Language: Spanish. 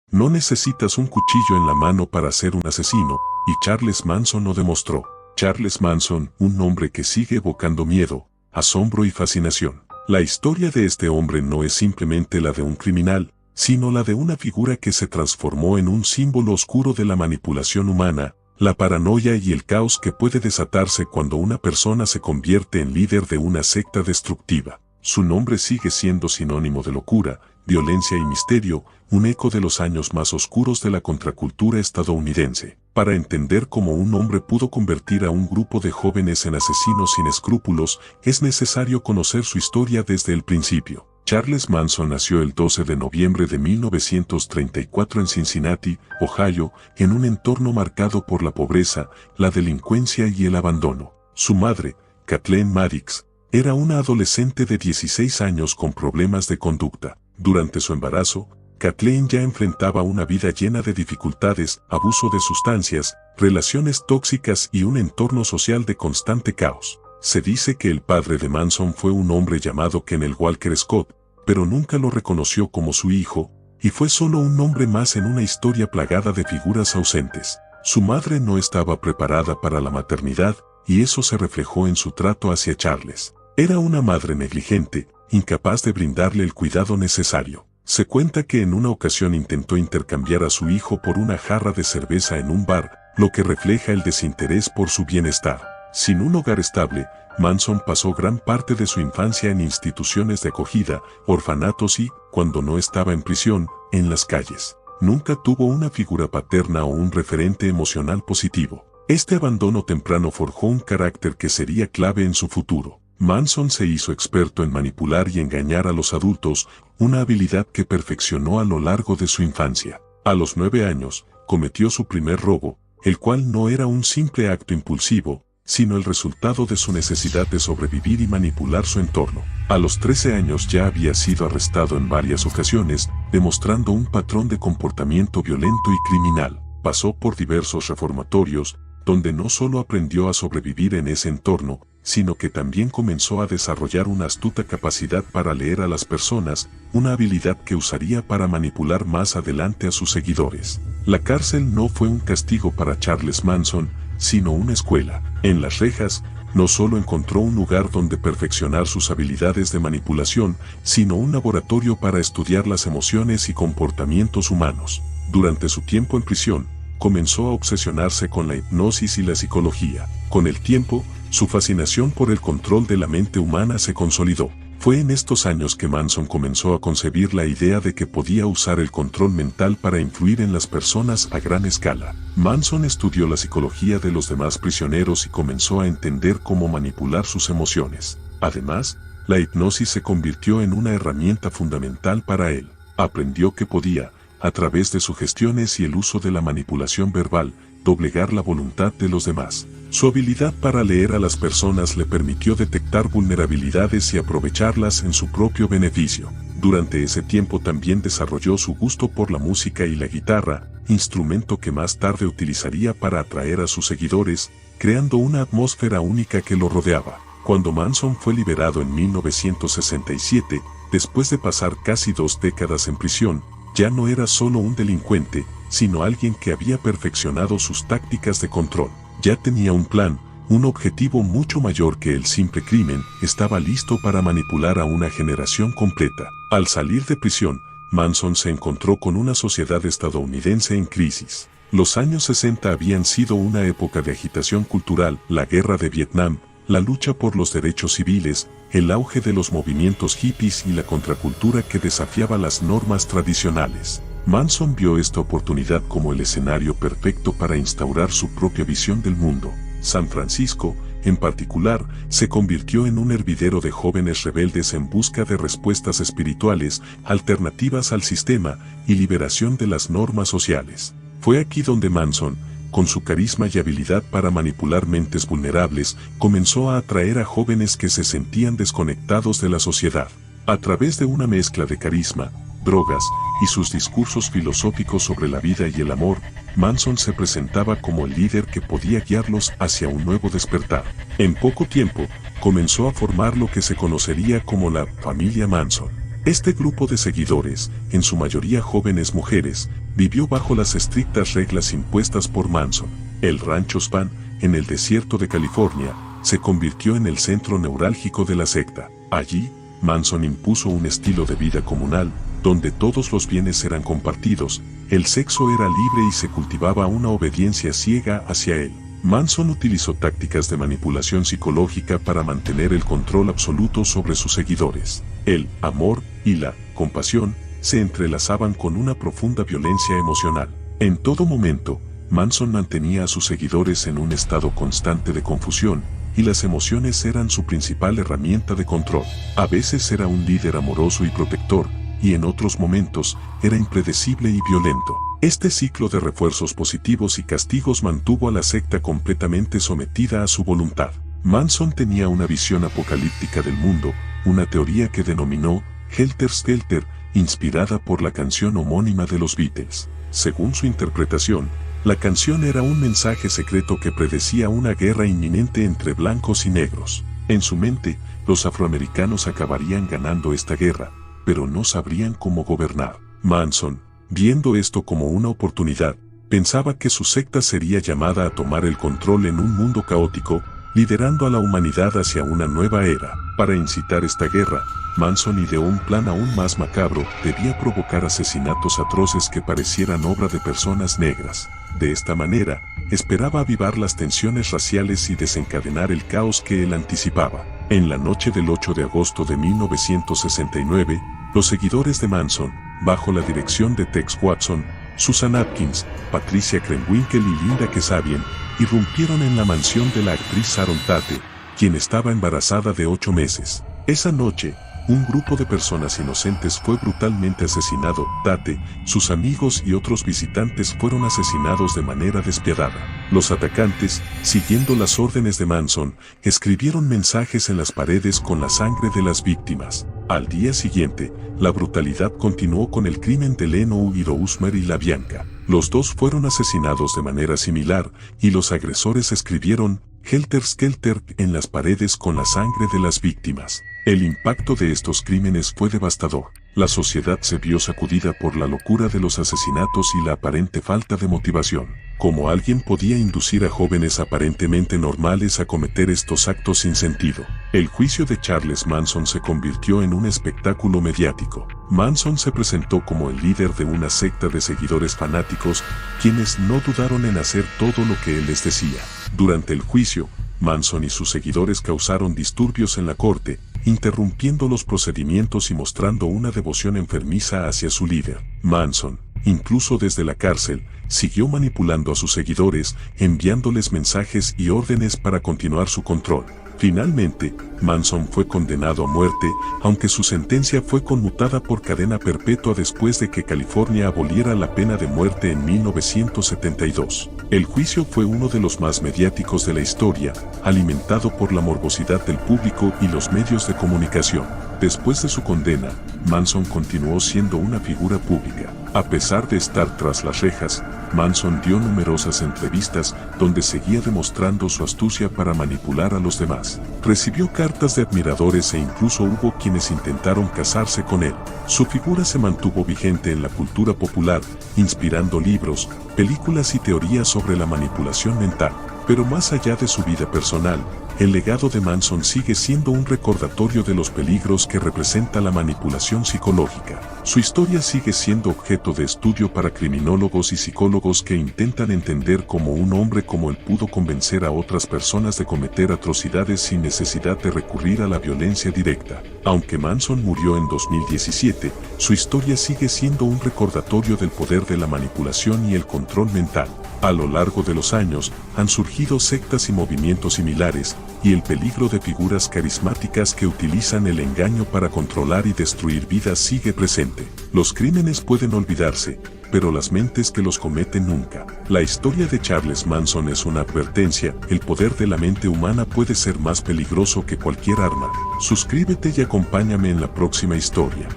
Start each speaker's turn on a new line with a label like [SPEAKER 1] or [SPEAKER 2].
[SPEAKER 1] No necesitas un cuchillo en la mano para ser un asesino, y Charles Manson lo demostró. Charles Manson, un nombre que sigue evocando miedo, asombro y fascinación. La historia de este hombre no es simplemente la de un criminal, sino la de una figura que se transformó en un símbolo oscuro de la manipulación humana, la paranoia y el caos que puede desatarse cuando una persona se convierte en líder de una secta destructiva. Su nombre sigue siendo sinónimo de locura, violencia y misterio, un eco de los años más oscuros de la contracultura estadounidense. Para entender cómo un hombre pudo convertir a un grupo de jóvenes en asesinos sin escrúpulos, es necesario conocer su historia desde el principio. Charles Manson nació el 12 de noviembre de 1934 en Cincinnati, Ohio, en un entorno marcado por la pobreza, la delincuencia y el abandono. Su madre, Kathleen Maddox, era una adolescente de 16 años con problemas de conducta. Durante su embarazo, Kathleen ya enfrentaba una vida llena de dificultades, abuso de sustancias, relaciones tóxicas y un entorno social de constante caos. Se dice que el padre de Manson fue un hombre llamado Kenneth Walker Scott, pero nunca lo reconoció como su hijo, y fue solo un nombre más en una historia plagada de figuras ausentes. Su madre no estaba preparada para la maternidad, y eso se reflejó en su trato hacia Charles. Era una madre negligente, incapaz de brindarle el cuidado necesario. Se cuenta que en una ocasión intentó intercambiar a su hijo por una jarra de cerveza en un bar, lo que refleja el desinterés por su bienestar. Sin un hogar estable, Manson pasó gran parte de su infancia en instituciones de acogida, orfanatos y, cuando no estaba en prisión, en las calles. Nunca tuvo una figura paterna o un referente emocional positivo. Este abandono temprano forjó un carácter que sería clave en su futuro. Manson se hizo experto en manipular y engañar a los adultos, una habilidad que perfeccionó a lo largo de su infancia. A los 9 años, cometió su primer robo, el cual no era un simple acto impulsivo, sino el resultado de su necesidad de sobrevivir y manipular su entorno. A los 13 años ya había sido arrestado en varias ocasiones, demostrando un patrón de comportamiento violento y criminal. Pasó por diversos reformatorios, donde no solo aprendió a sobrevivir en ese entorno, sino que también comenzó a desarrollar una astuta capacidad para leer a las personas, una habilidad que usaría para manipular más adelante a sus seguidores. La cárcel no fue un castigo para Charles Manson, sino una escuela. En las rejas, no solo encontró un lugar donde perfeccionar sus habilidades de manipulación, sino un laboratorio para estudiar las emociones y comportamientos humanos. Durante su tiempo en prisión, comenzó a obsesionarse con la hipnosis y la psicología. Con el tiempo, su fascinación por el control de la mente humana se consolidó. Fue en estos años que Manson comenzó a concebir la idea de que podía usar el control mental para influir en las personas a gran escala. Manson estudió la psicología de los demás prisioneros y comenzó a entender cómo manipular sus emociones. Además, la hipnosis se convirtió en una herramienta fundamental para él. Aprendió que podía, a través de sugestiones y el uso de la manipulación verbal, doblegar la voluntad de los demás. Su habilidad para leer a las personas le permitió detectar vulnerabilidades y aprovecharlas en su propio beneficio. Durante ese tiempo también desarrolló su gusto por la música y la guitarra, instrumento que más tarde utilizaría para atraer a sus seguidores, creando una atmósfera única que lo rodeaba. Cuando Manson fue liberado en 1967, después de pasar casi 2 décadas en prisión, ya no era solo un delincuente, sino alguien que había perfeccionado sus tácticas de control. Ya tenía un plan, un objetivo mucho mayor que el simple crimen, estaba listo para manipular a una generación completa. Al salir de prisión, Manson se encontró con una sociedad estadounidense en crisis. Los años 60 habían sido una época de agitación cultural, la guerra de Vietnam, la lucha por los derechos civiles, el auge de los movimientos hippies y la contracultura que desafiaba las normas tradicionales. Manson vio esta oportunidad como el escenario perfecto para instaurar su propia visión del mundo. San Francisco, en particular, se convirtió en un hervidero de jóvenes rebeldes en busca de respuestas espirituales, alternativas al sistema y liberación de las normas sociales. Fue aquí donde Manson, con su carisma y habilidad para manipular mentes vulnerables, comenzó a atraer a jóvenes que se sentían desconectados de la sociedad. A través de una mezcla de carisma, drogas y sus discursos filosóficos sobre la vida y el amor, Manson se presentaba como el líder que podía guiarlos hacia un nuevo despertar. En poco tiempo, comenzó a formar lo que se conocería como la familia Manson. Este grupo de seguidores, en su mayoría jóvenes mujeres, vivió bajo las estrictas reglas impuestas por Manson. El rancho Spahn, en el desierto de California, se convirtió en el centro neurálgico de la secta. Allí, Manson impuso un estilo de vida comunal, donde todos los bienes eran compartidos, el sexo era libre y se cultivaba una obediencia ciega hacia él. Manson utilizó tácticas de manipulación psicológica para mantener el control absoluto sobre sus seguidores. El amor y la compasión se entrelazaban con una profunda violencia emocional. En todo momento, Manson mantenía a sus seguidores en un estado constante de confusión, y las emociones eran su principal herramienta de control. A veces era un líder amoroso y protector, y en otros momentos era impredecible y violento. Este ciclo de refuerzos positivos y castigos mantuvo a la secta completamente sometida a su voluntad. Manson tenía una visión apocalíptica del mundo, una teoría que denominó Helter Skelter, inspirada por la canción homónima de los Beatles. Según su interpretación, la canción era un mensaje secreto que predecía una guerra inminente entre blancos y negros. En su mente, los afroamericanos acabarían ganando esta guerra, pero no sabrían cómo gobernar. Manson, viendo esto como una oportunidad, pensaba que su secta sería llamada a tomar el control en un mundo caótico, liderando a la humanidad hacia una nueva era. Para incitar esta guerra, Manson ideó un plan aún más macabro: debía provocar asesinatos atroces que parecieran obra de personas negras. De esta manera, esperaba avivar las tensiones raciales y desencadenar el caos que él anticipaba. En la noche del 8 de agosto de 1969, los seguidores de Manson, bajo la dirección de Tex Watson, Susan Atkins, Patricia Krenwinkel y Linda Kasabian, irrumpieron en la mansión de la actriz Sharon Tate, quien estaba embarazada de 8 meses. Esa noche, un grupo de personas inocentes fue brutalmente asesinado. Tate, sus amigos y otros visitantes fueron asesinados de manera despiadada. Los atacantes, siguiendo las órdenes de Manson, escribieron mensajes en las paredes con la sangre de las víctimas. Al día siguiente, la brutalidad continuó con el crimen de Leno y Rosemary LaBianca. Los dos fueron asesinados de manera similar, y los agresores escribieron Helter Skelter en las paredes con la sangre de las víctimas. El impacto de estos crímenes fue devastador. La sociedad se vio sacudida por la locura de los asesinatos y la aparente falta de motivación. ¿Cómo alguien podía inducir a jóvenes aparentemente normales a cometer estos actos sin sentido? El juicio de Charles Manson se convirtió en un espectáculo mediático. Manson se presentó como el líder de una secta de seguidores fanáticos, quienes no dudaron en hacer todo lo que él les decía. Durante el juicio, Manson y sus seguidores causaron disturbios en la corte, interrumpiendo los procedimientos y mostrando una devoción enfermiza hacia su líder. Manson, incluso desde la cárcel, siguió manipulando a sus seguidores, enviándoles mensajes y órdenes para continuar su control. Finalmente, Manson fue condenado a muerte, aunque su sentencia fue conmutada por cadena perpetua después de que California aboliera la pena de muerte en 1972. El juicio fue uno de los más mediáticos de la historia, alimentado por la morbosidad del público y los medios de comunicación. Después de su condena, Manson continuó siendo una figura pública. A pesar de estar tras las rejas, Manson dio numerosas entrevistas donde seguía demostrando su astucia para manipular a los demás. Recibió cartas de admiradores e incluso hubo quienes intentaron casarse con él. Su figura se mantuvo vigente en la cultura popular, inspirando libros, películas y teorías sobre la manipulación mental. Pero más allá de su vida personal, el legado de Manson sigue siendo un recordatorio de los peligros que representa la manipulación psicológica. Su historia sigue siendo objeto de estudio para criminólogos y psicólogos que intentan entender cómo un hombre como él pudo convencer a otras personas de cometer atrocidades sin necesidad de recurrir a la violencia directa. Aunque Manson murió en 2017, su historia sigue siendo un recordatorio del poder de la manipulación y el control mental. A lo largo de los años, han surgido sectas y movimientos similares, y el peligro de figuras carismáticas que utilizan el engaño para controlar y destruir vidas sigue presente. Los crímenes pueden olvidarse, pero las mentes que los cometen nunca. La historia de Charles Manson es una advertencia: el poder de la mente humana puede ser más peligroso que cualquier arma. Suscríbete y acompáñame en la próxima historia.